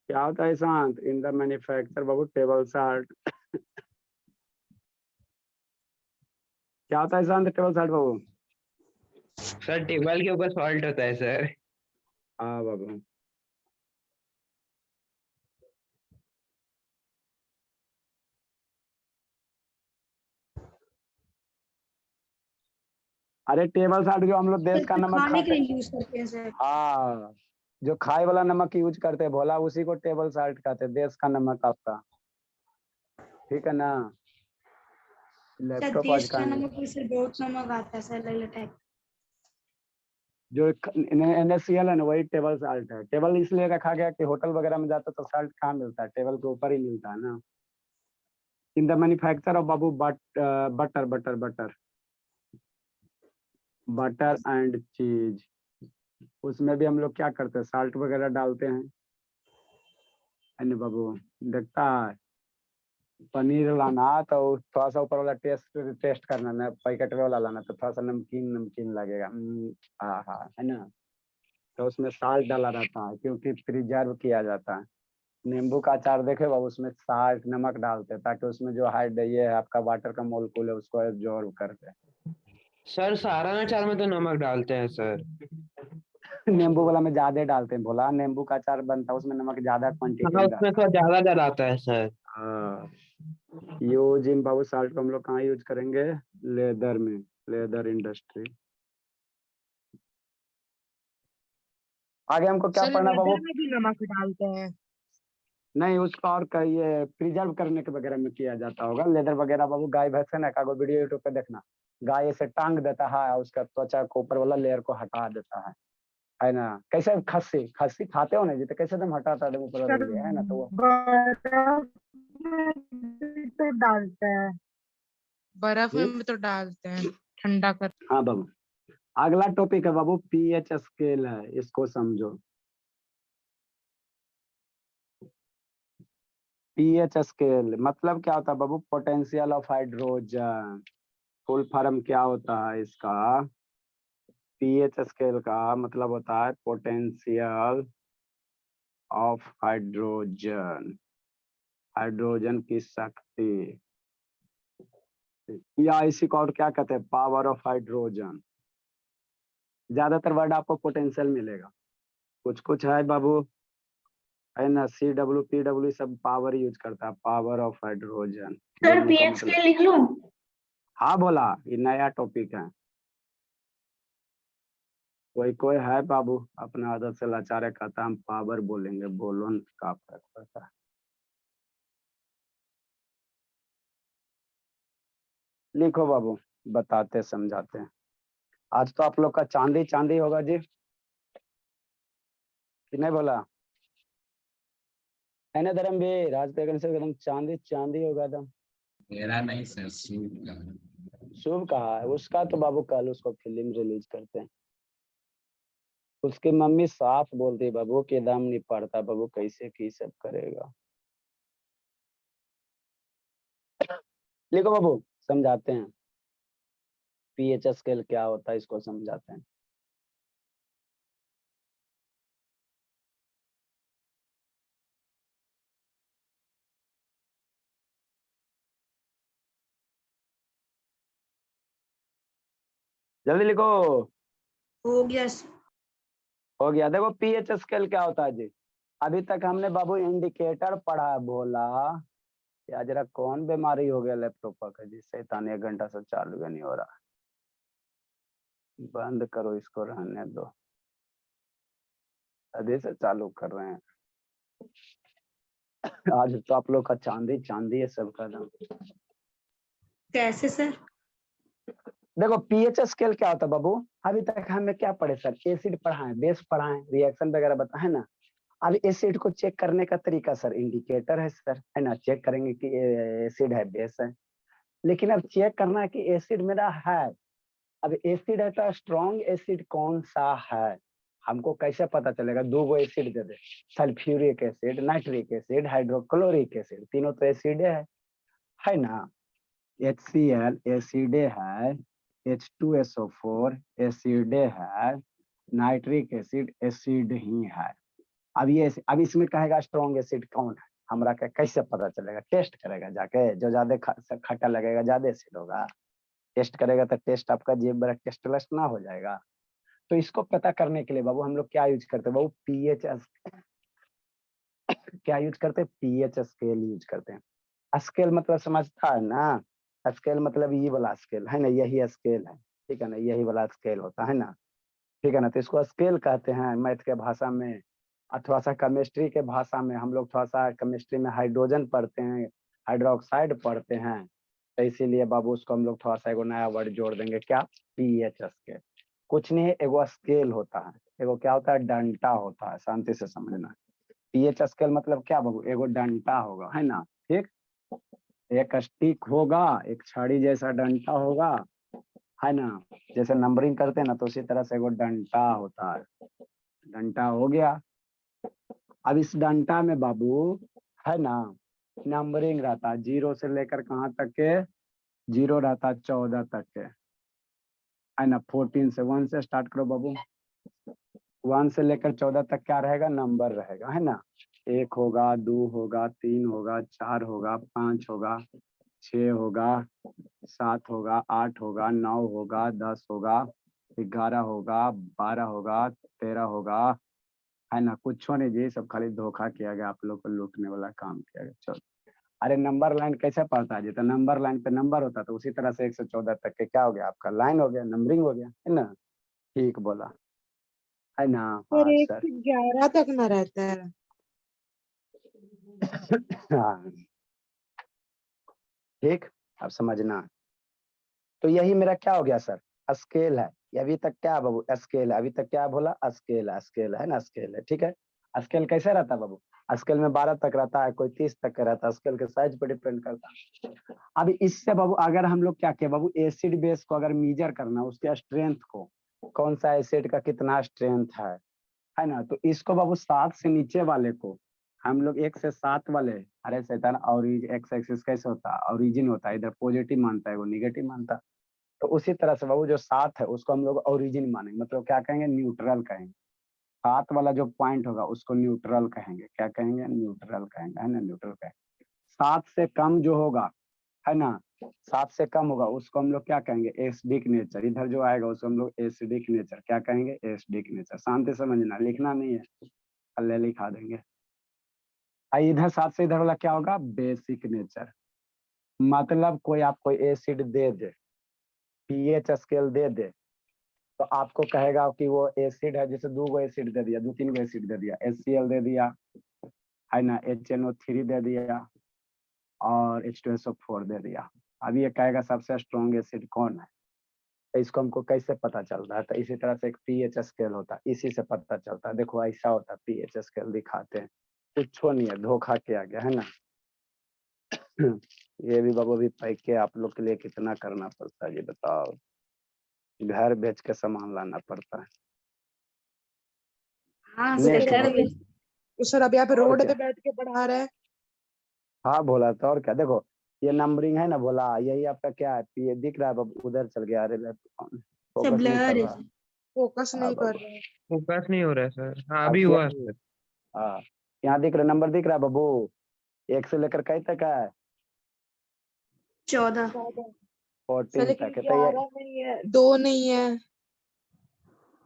क्या होता है शांत, in the manufacture Babu table salt. क्या होता है शांत टेबल साल्ट बाबू। सर टेबल के ऊपर सॉल्ट होता है सर। हाँ बाबू, अरे टेबल साल्ट जो हम लोग देश का नमक खाने के खाते, लिए यूज करते हैं सर। हाँ जो खाए वाला नमक यूज करते हैं भोला, उसी को टेबल साल्ट कहते हैं, देश का नमक आपका, ठीक है ना। सर लैपटॉप आज देश का का नमक में से बहुत नमक आता है सर, अलग टाइप। जो NaCl है ना, वही टेबल साल्ट है। टेबल इसलिए रखा गया कि होटल वगैरह में जाता तो साल्ट कहाँ मिलता है, टेबल के ऊपर ही मिलता है ना। In the manufacture of Babu butter butter butter butter and चीज, उसमें भी हम लोग क्या करते हैं, साल्ट वगैरह डालते हैं, है ना बाबू। देखता है पनीर लाना तो थोड़ा सा ऊपर वाला टेस्ट करना ना, पैकेट वाला लाना तो थोड़ा सा नमकीन नमकीन लगेगा, हाँ हाँ, है ना। तो उसमें साल्ट डाला रहता है क्योंकि प्रिजर्व किया जाता है। नींबू का अचार देखे बाबू, उसमें साल्ट नमक डालते हैं ताकि उसमें जो हाइड ये है आपका वाटर का मोलकूल है उसको एब्जॉर्ब कर दे। सर सारा अचार में तो नमक डालते हैं सर। नींबू वाला में ज्यादा डालते हैं भोला, नींबू का अचार बनता है उसमें नमक ज्यादा क्वांटिटी हाँ में उसमें रहता थोड़ा ज्यादा डलाता है सर। है। यूज इन बाबू साल्ट को हम लोग कहाँ यूज करेंगे, लेदर में, लेदर इंडस्ट्री। आगे हमको क्या सर पढ़ना बाबू, लेदर में भी नमक डालते हैं। नहीं उसका और ये प्रिजर्व करने के वगैरह में किया जाता होगा, लेदर वगैरह बाबू। गाय भैंस है ना, कागो वीडियो यूट्यूब पे देखना, गाय ऐसे टांग देता है, उसका त्वचा को ऊपर वाला लेयर को हटा देता है ना। कैसे खस्सी खस्सी खाते हो ना जी, तो कैसे तुम हटाता है ऊपर वाला सर लेयर, है ना, तो वो बर्फ में भी तो डालते हैं, बर्फ जी। में भी तो डालते हैं ठंडा कर। हाँ बाबू, अगला टॉपिक है बाबू पीएच स्केल है, इसको समझो। पीएच स्केल मतलब क्या होता है बाबू, potential of hydrogen. Full form क्या होता है इसका, पीएच स्केल का मतलब होता है पोटेंशियल ऑफ हाइड्रोजन, हाइड्रोजन की शक्ति, या इसी को और क्या कहते हैं, पावर ऑफ हाइड्रोजन। ज्यादातर वर्ड आपको पोटेंशियल मिलेगा, कुछ कुछ है बाबू, है ना, CW PW सब पावर यूज करता है, power of hydrogen. Sir pH के लिख लूं। हाँ बोला, ये नया टॉपिक है। कोई कोई है बाबू अपना आदत से लाचार है, कहता हम पावर बोलेंगे, बोलो न का फर्क पड़ता है। लिखो बाबू, बताते समझाते हैं। आज तो आप लोग का चांदी चांदी होगा जी, कि नहीं बोला है ना धर्मवीर? आज तो एकदम चांदी चांदी होगा एकदम। मेरा नहीं सर, सूट का। शुभ कहा है उसका, तो बाबू कल उसको फिल्म रिलीज करते हैं। उसकी मम्मी साफ बोलती है बाबू कि दम नहीं पड़ता बाबू, कैसे की सब करेगा। लिखो बाबू, समझाते हैं। पीएच स्केल क्या होता है इसको समझाते हैं। जल्दी लिखो। हो गया सर। हो गया। देखो पीएच स्केल क्या होता है जी। अभी तक हमने बाबू इंडिकेटर पढ़ा है, बोला या जरा कौन बीमारी हो गया लैपटॉप का जी, शैतान 1 घंटा से चालू भी नहीं हो रहा। बंद करो इसको, रहने दो, अभी से चालू कर रहे हैं। आज तो आप लोग का चांदी चांदी है सबका दाम। कैसे सर? देखो पीएच स्केल क्या होता है बाबू, अभी तक हमें क्या पढ़े सर? एसिड पढ़ाए, बेस पढ़ाए, रिएक्शन वगैरह बताए ना। अब एसिड को चेक करने का तरीका सर इंडिकेटर है सर, है ना। चेक करेंगे कि एसिड है बेस है। लेकिन अब चेक करना है कि एसिड मेरा है। अब एसिड है तो स्ट्रॉन्ग एसिड कौन सा है, हमको कैसे पता चलेगा? 2 एसिड दे दे, sulphuric acid, nitric acid, hydrochloric acid, तीनों तो एसिड है ना। HCl एसिड है, H2SO4 एसिड है, नाइट्रिक एसिड एसिड ही है। अब इसमें कहेगा स्ट्रॉन्ग एसिड कौन है, हमरा का कैसे पता चलेगा? टेस्ट करेगा जाके, जो ज्यादा खट्टा लगेगा ज्यादा एसिड होगा। टेस्ट करेगा तो टेस्ट आपका जेब बड़ा टेस्टलेस ना हो जाएगा। तो इसको पता करने के लिए बाबू हम लोग क्या यूज करते हैं बाबू? पीएच क्या यूज करते हैं? पीएच स्केल यूज करते हैं। स्केल मतलब समझता है ना? स्केल मतलब ये वाला स्केल है ना, यही स्केल है, ठीक है ना, यही वाला स्केल होता है ना, ठीक है ना। तो इसको स्केल कहते हैं मैथ के भाषा में, अथवा सा केमिस्ट्री के भाषा में। हम लोग थोड़ा सा केमिस्ट्री में हाइड्रोजन पढ़ते हैं, हाइड्रोक्साइड पढ़ते हैं, तो इसीलिए बाबू उसको हम लोग थोड़ा सा एगो नया वर्ड जोड़ देंगे, क्या? PH scale. कुछ नहीं है, एगो स्केल होता है, एगो क्या होता है? डंटा होता है, शांति से समझना। पीएच स्केल मतलब क्या बाबू? एगो डंटा होगा, है ना, ठीक। एक स्टिक होगा, एक छड़ी जैसा डंटा होगा, है ना। जैसे नंबरिंग करते हैं ना, तो उसी तरह से एगो डंटा होता है। डंटा हो गया। अब इस डंटा में बाबू, है ना, नंबरिंग रहता है 0 से लेकर कहाँ तक के? 0 रहता है 14 तक के, है ना। 14 से 1 से स्टार्ट करो बाबू। 1 से लेकर 14 तक क्या रहेगा? नंबर रहेगा, है ना। 1 होगा, 2 होगा, 3 होगा, 4 होगा, 5 होगा, 6 होगा, 7 होगा, 8 होगा, 9 होगा, 10 होगा, 11 होगा, 12 होगा, 13 होगा, है ना। कुछ नहीं जी, सब खाली धोखा किया गया, आप लोग को लूटने वाला काम किया गया। चलो, अरे नंबर लाइन कैसे पढ़ता है जी? तो नंबर लाइन पे नंबर होता, तो उसी तरह से 1 से 14 तक के क्या हो गया आपका? लाइन हो गया, नंबरिंग हो गया, है ना। ठीक बोला, है ना। और हाँ एक सर। से 11 तक ना रहता है। हाँ ठीक, अब समझना। तो यही मेरा क्या हो गया सर? स्केल है। ये अभी तक क्या है बाबू? स्केल है। अभी तक क्या बोला? स्केल है, स्केल है ना, स्केल है, ठीक है। स्केल कैसे रहता है बाबू? स्केल में 12 तक रहता है, कोई 30 तक का रहता है, स्केल के साइज पर डिपेंड करता है। अब इससे बाबू अगर हम लोग क्या किए बाबू, एसिड बेस को अगर मीजर करना, उसके स्ट्रेंथ को, कौन सा एसिड का कितना स्ट्रेंथ है ना, तो इसको बाबू 7 से नीचे वाले को हम लोग 1 से 7 वाले, अरे शैतान, और एक्स एक्सिस कैसे होता है? ओरिजिन होता है, इधर पॉजिटिव मानता है, वो निगेटिव मानता है। तो उसी तरह से बाबू जो 7 है उसको हम लोग ओरिजिन मानेंगे, मतलब क्या कहेंगे? न्यूट्रल कहेंगे। 7 वाला जो पॉइंट होगा उसको न्यूट्रल कहेंगे। क्या कहेंगे? न्यूट्रल कहेंगे, है ना, न्यूट्रल कहेंगे। 7 से कम जो होगा, है ना, 7 से कम होगा उसको हम लोग क्या कहेंगे? Acidic nature. इधर जो आएगा उसको हम लोग एसिडिक नेचर क्या कहेंगे? Acidic nature. शांति समझना, लिखना नहीं है, अल्ले लिखा देंगे। इधर 7 से इधर वाला क्या होगा? Basic nature. मतलब कोई आपको एसिड दे दे, पीएच स्केल दे दे, तो आपको कहेगा कि वो एसिड है, जैसे 2 गो एसिड दे दिया, 2-3 गो एसिड दे दिया, HCl दे दिया, है ना, HNO3 दे दिया और H2SO4 दे दिया। अब ये कहेगा सबसे स्ट्रॉन्ग एसिड कौन है, तो इसको हमको कैसे पता चल रहा है, तो इसी तरह से एक पीएच स्केल होता है, इसी से पता चलता है। देखो ऐसा होता है, पीएच स्केल दिखाते हैं, कुछ नहीं है, धोखा किया गया है ना। ये भी बाबू भी पैक के आप लोग के लिए कितना करना पड़ता है ये बताओ, घर बेच के सामान लाना पड़ता है। हाँ नेट सर, घर होता है। में तो सर अभी आप और रोड क्या? पे बैठ के पढ़ा रहे हैं। हाँ भोला, तो और क्या, देखो ये नंबरिंग है ना भोला, यही आपका क्या है, ये दिख रहा है बाबू, उधर चल गया, अरे सब फोकस नहीं कर ब्लर है रहा। सर। फोकस हाँ नहीं कर बाबू, रहे हैं। फोकस नहीं हो रहा है सर। हाँ अब अभी क्या, हुआ सर। हाँ यहाँ दिख रहा, नंबर दिख रहा है बाबू, 1 से लेकर कई तक है, 14। सर 14 लेकिन तक है, तो ये 11 नहीं है, 2 नहीं है।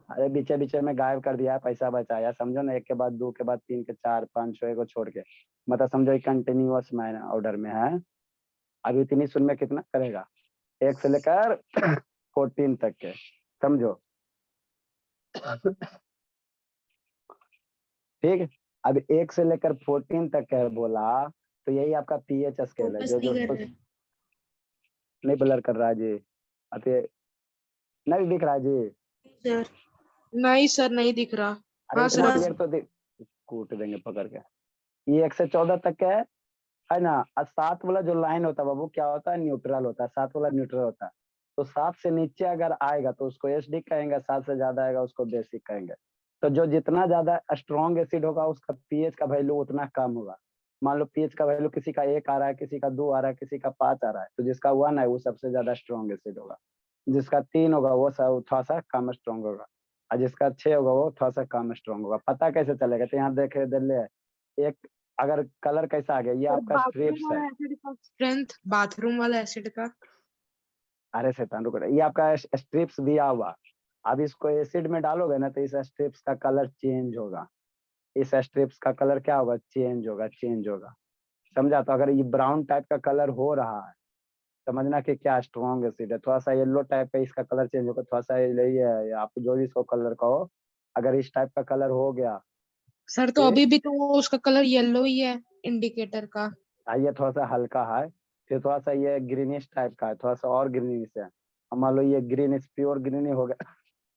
अरे बीचे बीचे में गायब कर दिया, पैसा बचाया, समझो ना, 1 के बाद 2 के बाद 3 के 4 5 6 को छोड़ के, मतलब समझो कंटिन्यूअस में ऑर्डर में है। अभी इतनी सुन में कितना करेगा, 1 से लेकर 14 तक के, समझो। ठीक है, अब 1 से लेकर 14 तक है बोला, तो यही आपका पीएच स्केल है, फोकस जो नहीं जो कर कुछ रहे। नहीं ब्लर कर रहा है जी, अरे नहीं दिख रहा है जी, सर नहीं सर, नहीं दिख रहा। अरे हाँ इतना सर। क्लियर तो दिख, कूट देंगे पकड़ के। ये 1 से 14 तक का है ना। और 7 वाला जो लाइन होता है बाबू, क्या होता है, न्यूट्रल होता है, 7 वाला न्यूट्रल होता है। तो 7 से नीचे अगर आएगा तो उसको एसिडिक कहेंगे, 7 से ज्यादा आएगा उसको बेसिक कहेंगे। तो जो जितना ज्यादा स्ट्रॉन्ग एसिड होगा उसका पीएच का वैल्यू उतना कम होगा। मान लो पीएच का वैल्यू किसी का 1 आ रहा है, किसी का 2 आ रहा है, किसी का 5 आ रहा है, तो जिसका 1 है वो सबसे ज्यादा स्ट्रॉन्ग एसिड होगा, जिसका 3 होगा वो सब थोड़ा सा कम स्ट्रॉन्ग होगा, और जिसका 6 होगा वो थोड़ा सा कम स्ट्रॉन्ग होगा। पता कैसे चलेगा, तो यहाँ देखे दे ले, एक अगर कलर कैसा आ गया, ये सर आपका बाथरूम स्ट्रिप्स है। वाला एसिड का स्ट्रेंथ, बाथरूम वाला एसिड का। अरे शैतान रुक, ये आपका स्ट्रिप्स दिया हुआ, अब इसको एसिड में डालोगे ना तो इस स्ट्रिप्स का कलर चेंज होगा, इस स्ट्रिप्स का कलर क्या होगा, चेंज होगा, चेंज होगा, समझा। तो अगर ये ब्राउन टाइप का कलर हो रहा है, समझना कि क्या स्ट्रॉन्ग एसिड है। थोड़ा सा येलो टाइप का इसका कलर चेंज होगा, थोड़ा सा ये आप जो भी इसको कलर कहो, अगर इस टाइप का कलर हो गया, सर तो ठीक, अभी भी तो उसका कलर येलो ही है, इंडिकेटर का। ये थोड़ा सा हल्का है, फिर थोड़ा सा ये ग्रीनिश टाइप का है, थोड़ा सा और ग्रीनिश है। अब मान लो ये ग्रीनिश, प्योर ग्रीन हो गया,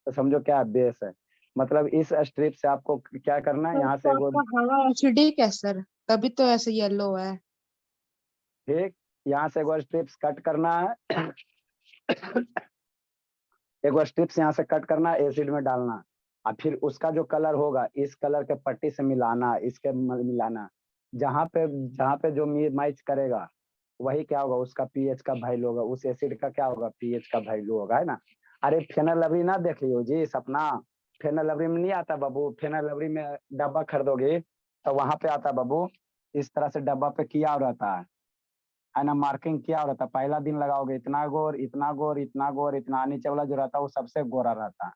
तो समझो क्या बेस है। मतलब इस स्ट्रिप से आपको क्या करना है, सर यहाँ तो से वो, आपका हवा एसिडिक है सर, तभी तो ऐसे येलो है। ठीक, यहाँ से एक बार स्ट्रिप्स कट करना है। एक बार स्ट्रिप्स यहाँ से कट करना है, एसिड में डालना, और फिर उसका जो कलर होगा इस कलर के पट्टी से मिलाना, इसके मिलाना, जहाँ पे जो मैच करेगा वही क्या होगा, उसका पीएच का वैल्यू होगा, उस एसिड का क्या होगा, पीएच का वैल्यू होगा, है ना। अरे फेनोलिब्रिन ना देख लियो जी सपना, फेनोलिब्रिन में नहीं आता बाबू, फेनोलिब्रिन में डब्बा खरीदोगे तो वहां पे आता बाबू, इस तरह से डब्बा पे किया रहता है ना, मार्किंग किया रहता है। पहला दिन लगाओगे इतना गोर, इतना गोर, इतना गोर, इतना, नीचे वाला जो रहता है वो सबसे गोरा रहता है,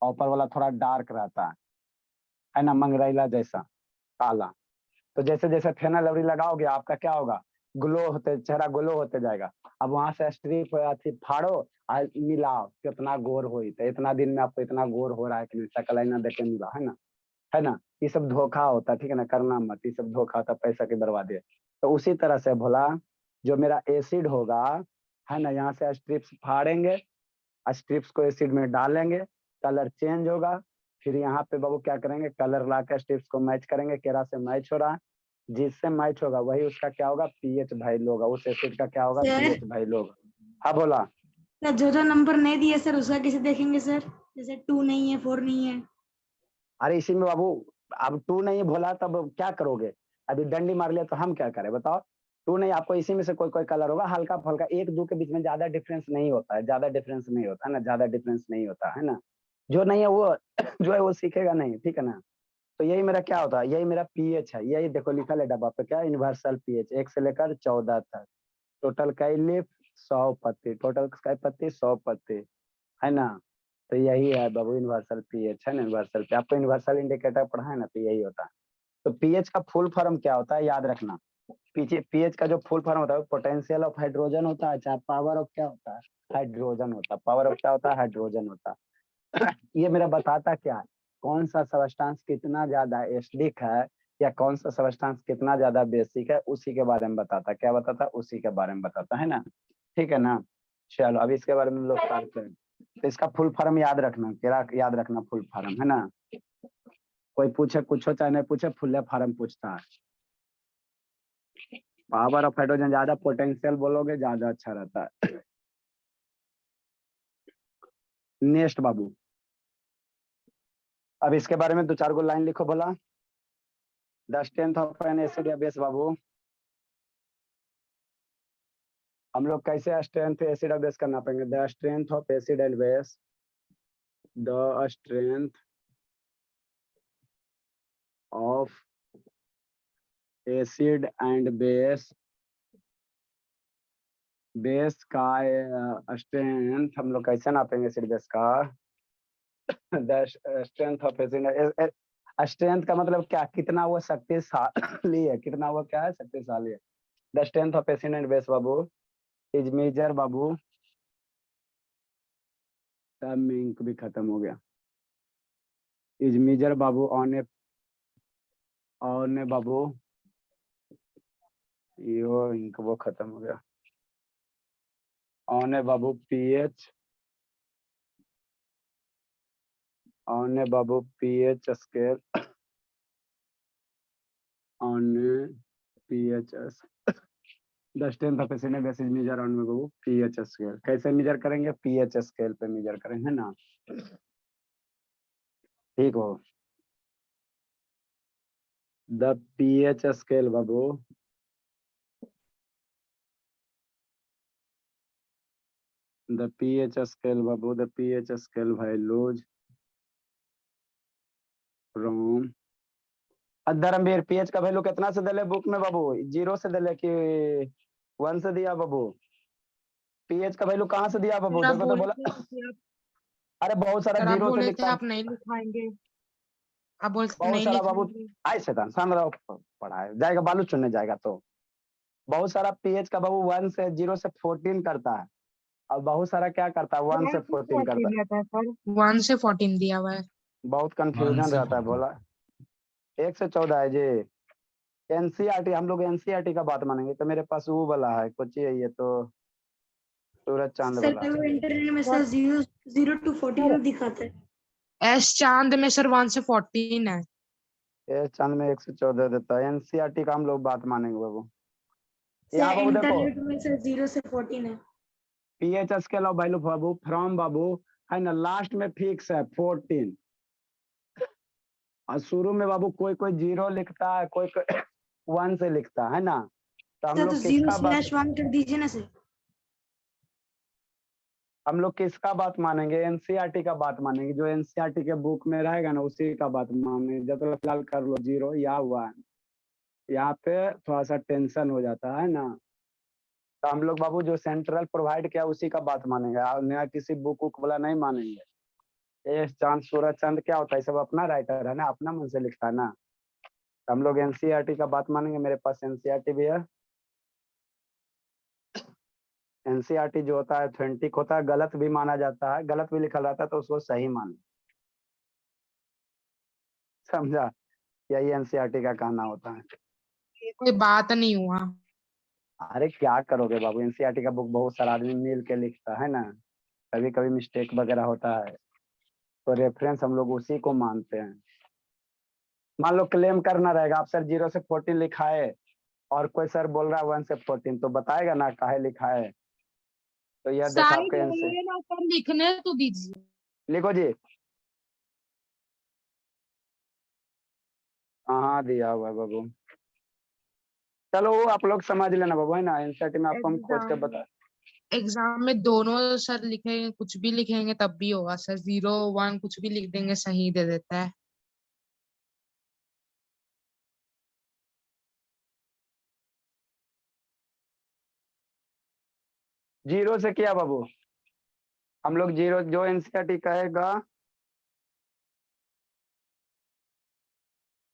और ऊपर वाला थोड़ा डार्क रहता है ना, मंगरैला जैसा काला। तो जैसे जैसे फेनोलिब्रिन लगाओगे आपका क्या होगा, ग्लो होते, चेहरा ग्लो होते जाएगा। अब वहां से स्ट्रिप अथी फाड़ो और मिलाओ, कितना गोर हो, तो इतना दिन में आपको इतना गोर हो रहा है कि नहीं, शक्ल आईना देख के मिला, है ना। ये सब धोखा होता है, ठीक है ना, करना मत, ये सब धोखा होता है, पैसा की बर्बादी है। तो उसी तरह से भोला, जो मेरा एसिड होगा, है ना, यहाँ से स्ट्रिप्स फाड़ेंगे, स्ट्रिप्स को एसिड में डालेंगे, कलर चेंज होगा, फिर यहाँ पे बाबू क्या करेंगे, कलर ला कर स्ट्रिप्स को मैच करेंगे, केरा से मैच हो रहा है, जिससे मैच होगा वही उसका क्या होगा, पीएच वैल्यू होगा, उस एसिड का क्या होगा, सर पीएच वैल्यू होगा। हाँ बोला, सर, जो नंबर नहीं दिए सर उसका कैसे देखेंगे सर? जैसे 2 नहीं है, 4 नहीं है। अरे इसी में बाबू, अब 2 नहीं बोला तब क्या करोगे, अभी डंडी मार लिया तो हम क्या करें बताओ। 2 नहीं, आपको इसी में से कोई कोई कलर होगा, हल्का फल्का, 1-2 के बीच में ज्यादा डिफरेंस नहीं होता है, ज्यादा डिफरेंस नहीं होता है ना, ज्यादा डिफरेंस नहीं होता है ना। जो नहीं है वो जो है वो सीखेगा नहीं, ठीक है ना। तो यही मेरा क्या होता है, यही मेरा पीएच है, यही देखो लिखा है डब्बा पे, क्या, यूनिवर्सल पीएच, 1 से लेकर 14 तक, टोटल कई लीफ 100 पत्ती, टोटल कई पत्ती 100 पत्ती, है ना। तो यही है बाबू यूनिवर्सल पीएच, है ना, यूनिवर्सल पे आपको यूनिवर्सल इंडिकेटर पढ़ा है ना, तो यही होता है। तो पीएच का फुल फॉर्म क्या होता है, याद रखना, पीछे पीएच का जो फुल फॉर्म होता है पोटेंशियल ऑफ हाइड्रोजन होता है, चाहे पावर ऑफ क्या होता है, हाइड्रोजन होता है, पावर ऑफ क्या होता है, हाइड्रोजन होता है। ये मेरा बताता क्या है, कौन सा सबस्टांस कितना ज्यादा एसिडिक है या कौन सा सबस्टांस कितना ज्यादा बेसिक है, उसी के बारे में बताता। क्या बताता? उसी के बारे में बताता है ना। ठीक है ना। चलो अब इसके बारे में हम लोग करते हैं। तो इसका फुल फॉर्म याद रखना, क्या याद रखना? फुल फॉर्म है ना। कोई पूछे कुछ हो चाहे नहीं पूछे, फुल फॉर्म पूछता है। पावर ऑफ हाइड्रोजन ज्यादा पोटेंशियल बोलोगे ज्यादा अच्छा रहता है। नेक्स्ट बाबू, अब इसके बारे में दो चार गो लाइन लिखो बोला। The strength of N acid या बेस बाबू, हम लोग कैसे स्ट्रेंथ एसिड और बेस करना पाएंगे? The strength of acid and base, the strength of acid and base, base का स्ट्रेंथ हम लोग कैसे नापेंगे एसिड बेस का? The strength of acid, strength का मतलब क्या? कितना वो शक्तिशाली है, कितना वो क्या है? शक्तिशाली है। The strength of acid and base बाबू इज मेजर बाबू, तब इंक भी खत्म हो गया। इज मेजर बाबू ऑन ए बाबू, यो इंक वो खत्म हो गया। ऑन ए बाबू पीएच, ऑन ए बाबू pH scale, on pH, the strength of acid and base is measure on a बाबू पीएच स्केल। कैसे मेजर करेंगे? पीएच स्केल पे मेजर करेंगे ना। ठीक हो। The pH scale Babu, the pH scale बाबू, the pH scale values from Dharamvir, pH का वैल्यू कितना से दिले बुक में बाबू? 0 से दिले कि 1 से दिया बाबू? पीएच का वैल्यू कहाँ से दिया बाबू? सर आप देखो तो बोले बोला, थे कि आप अरे बहुत सारा सर आप 0 से बोले थे लिखता है, आप नहीं लिखाएंगे, आप बोले थे बहुत नहीं सारा बाबू। लिखाएंगे। आए शैतान सामने रहो, पढ़ाए जाएगा, बालू चुनने जाएगा तो बहुत सारा पीएच का बाबू 1 से 0 से 14 करता है, और बहुत सारा क्या करता है? 1 से 14 करता है। रहता है सर, 1 से 14 दिया हुआ है। बहुत कंफ्यूजन रहता है बोला। 1 से 14 है जी। एनसीईआरटी, हम लोग एनसीईआरटी का बात मानेंगे तो मेरे पास वो वाला है, कुछ ये तो सूरज चांद सर वाला। वो इंटरनेट में सर 0 to 14 दिखाता है। एस चांद में सर 1 से 14 है। ये चांद में 1 से 14 देता है। एनसीईआरटी का हम लोग बात मानेंगे बाबू। यहाँ सर बाबू देखो, इंटरनेट में सर 0 से 14 है। पीएच स्केल ऑफ वैल्यू बाबू फ्रॉम बाबू है ना, लास्ट में फिक्स है 14, और शुरू में बाबू कोई कोई 0 लिखता है, कोई कोई 1 से लिखता है ना। तो हम सर तो लोग किसका बात, 0/1 कर दीजिए ना सर। हम लोग किसका बात मानेंगे? एनसीईआरटी का बात मानेंगे। जो एनसीईआरटी के बुक में रहेगा ना उसी का बात मानेंगे। जब तक फिलहाल कर लो 0 या 1, यहाँ पे थोड़ा सा टेंशन हो जाता है ना। तो हम लोग बाबू जो सेंट्रल प्रोवाइड किया उसी का बात मानेंगे, और नया किसी बुक उक वाला नहीं मानेंगे। ये चांद सूरज चांद क्या होता है, सब अपना राइटर है ना, अपना मन से लिखता है ना। तो हम लोग एनसीईआरटी का बात मानेंगे। मेरे पास एनसीईआरटी भी है। एनसीईआरटी जो होता है ऑथेंटिक होता है, गलत भी माना जाता है, गलत भी लिखा रहता है तो उसको सही मान, समझा? यही एनसीईआरटी का कहना होता है। ये कोई बात नहीं हुआ। अरे क्या करोगे बाबू, एनसीईआरटी का बुक बहुत सारा आदमी मिल के लिखता है ना, कभी कभी मिस्टेक वगैरह होता है, तो रेफरेंस हम लोग उसी को मानते हैं। मान लो क्लेम करना रहेगा, आप सर 0 से 14 लिखा है और कोई सर बोल रहा है 1 से 14, तो बताएगा ना काहे लिखा है। तो यह देखो साइड आपका एनसी, होंगे ना सर, लिखने तो दीजिए। लिखो जी। हाँ दिया हुआ है बाबू। चलो वो आप लोग समझ लेना बाबू, है ना। एनसीईआरटी में आपको हम खोज के बता, एग्जाम में दोनों सर लिखेंगे, कुछ भी लिखेंगे तब भी होगा सर। 0 1 कुछ भी लिख देंगे, सही दे देता है। 0 से किया बाबू। हम लोग 0 जो एनसीईआरटी कहेगा,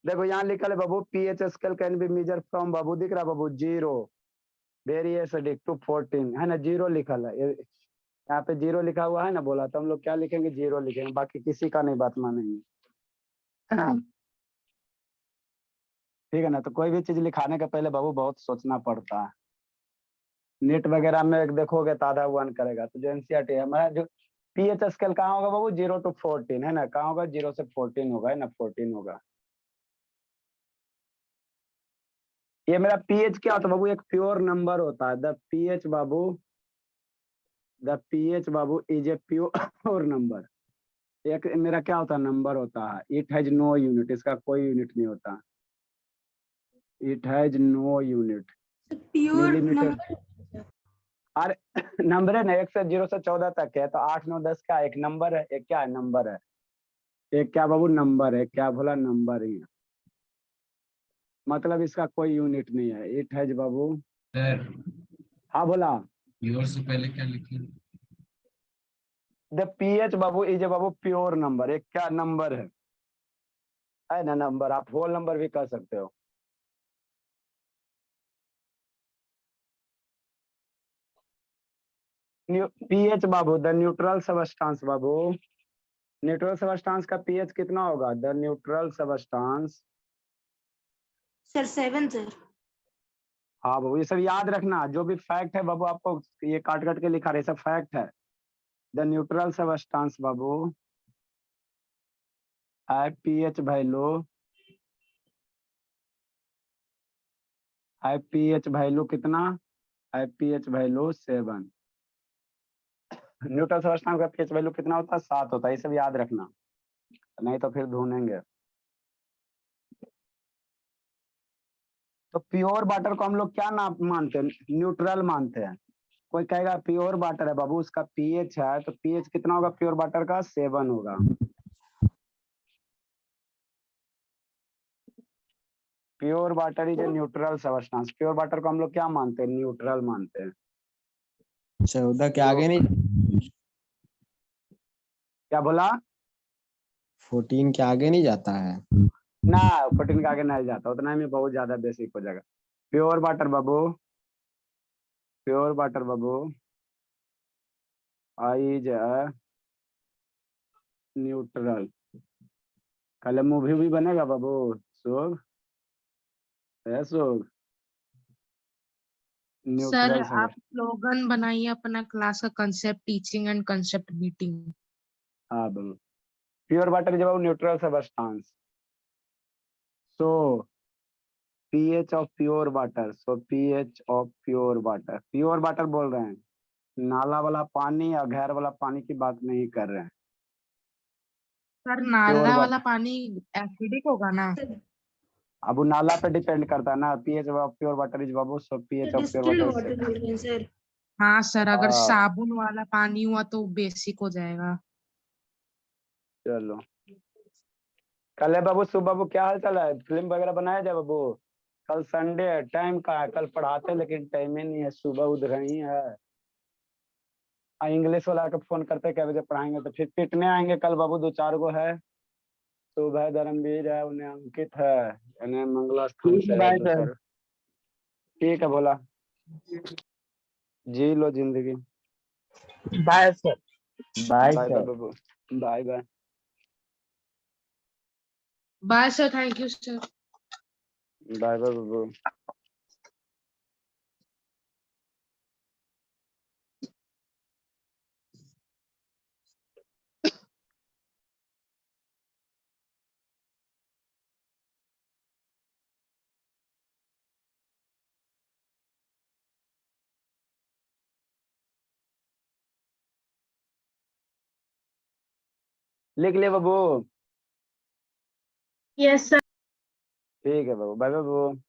देखो यहाँ लिखा है बाबू, pH scale can be measure from बाबू, दिख रहा बाबू 0 वेरी एसिडिक टू 14, है ना, 0 लिखा है। यहाँ पे 0 लिखा हुआ है ना बोला, तो हम लोग क्या लिखेंगे, 0 लिखेंगे, बाकी किसी का नहीं बात मानेंगे। ठीक है ना। तो कोई भी चीज लिखाने के पहले बाबू बहुत सोचना पड़ता है। नेट वगैरह में एक देखोगे तो आधा 1 करेगा। तो जो एनसीईआरटी है हमारा, जो पीएच स्केल कहाँ होगा बाबू, 0 to 14 है ना, कहाँ होगा, 0 से 14 होगा, है ना, 14 होगा। ये मेरा पीएच क्या होता है बाबू, एक प्योर नंबर होता है। The pH Babu is a pure number. एक मेरा क्या होता है, नंबर होता है। इट हैज नो यूनिट, इसका कोई यूनिट नहीं होता। It has no unit. Pure millimetre. Number. अरे नंबर है ना, 1 से 0 से 14 तक है, तो 8 9 10 क्या एक नंबर है, एक क्या है, नंबर है। एक क्या बाबू, नंबर है। क्या बोला, नंबर ही है। मतलब इसका कोई यूनिट नहीं है। It has Babu. सर हाँ बोला। प्योर से पहले क्या लिखेंगे? The pH Babu is a Babu pure number, एक क्या नंबर है ना, नंबर। आप होल नंबर भी कह सकते हो। PH Babu, the neutral substance Babu. Neutral substance का पीएच कितना होगा, the neutral substance. Sir 7 sir. हाँ बाबू, ये सब याद रखना। जो भी फैक्ट है बाबू, आपको ये काट काट के लिखा रहे, सब फैक्ट है। द न्यूट्रल सबस्टांस बाबू है पीएच वैल्यू, है पीएच वैल्यू कितना, है पीएच वैल्यू 7। न्यूट्रल सबस्टांस का पीएच वैल्यू कितना होता है, 7 होता है। ये सब याद रखना, नहीं तो फिर ढूंढेंगे। तो प्योर वाटर को हम लोग क्या नाम मानते हैं, न्यूट्रल मानते हैं। कोई कहेगा प्योर वाटर है बाबू, उसका पीएच है, तो पीएच कितना होगा प्योर वाटर का, 7 होगा। Pure water is a neutral substance. Pure water को हम लोग क्या मानते हैं, न्यूट्रल मानते हैं। 14 के आगे नहीं, क्या बोला, 14 के आगे नहीं जाता है। ना 14 के आगे नहीं जाता, उतना में बहुत ज्यादा बेसिक हो जाएगा। प्योर वाटर बाबू, प्योर वाटर बाबू इज अ न्यूट्रल। कल मूवी भी बनेगा बाबू, शुभ है शुभ। सर न्यूट्रल आप स्लोगन बनाइए अपना क्लास का, concept teaching and concept meeting. हाँ बाबू, प्योर वाटर इज बाबू neutral substance. So pH of pure water, so pH of pure water, pure water बोल रहे हैं, नाला वाला पानी या घर वाला पानी की बात नहीं कर रहे हैं। सर प्योर नाला वाला वाटर, पानी एसिडिक होगा ना? अब वो नाला पे डिपेंड करता है ना। PH of pure water is Babu, so pH of pure distilled water water से। बोल रहे हैं सर। हाँ सर, अगर साबुन वाला पानी हुआ तो बेसिक हो जाएगा। चलो, कल है बाबू, सुबह बाबू क्या हाल चाल है, फिल्म वगैरह बनाया जाए बाबू। कल संडे है, टाइम का है, कल पढ़ाते लेकिन टाइम ही नहीं है, सुबह उधर ही है। इंग्लिश वाला के फोन करते क्या बजे पढ़ाएंगे, तो फिर पिटने आएंगे कल बाबू। 2 4 गो है, सुबह धर्मवीर है, उन्हें अंकित है, इन्हें मंगला स्थान से है 2 4। ठीक है बोला, जी लो जिंदगी। Bye sir. Bye bye bye sir. बाबू, bye bye. Bye sir, thank you sir. Bye bye बाबू। लिख ले बाबू। Yes sir. ठीक है बाबू, बाय बाय बाबू।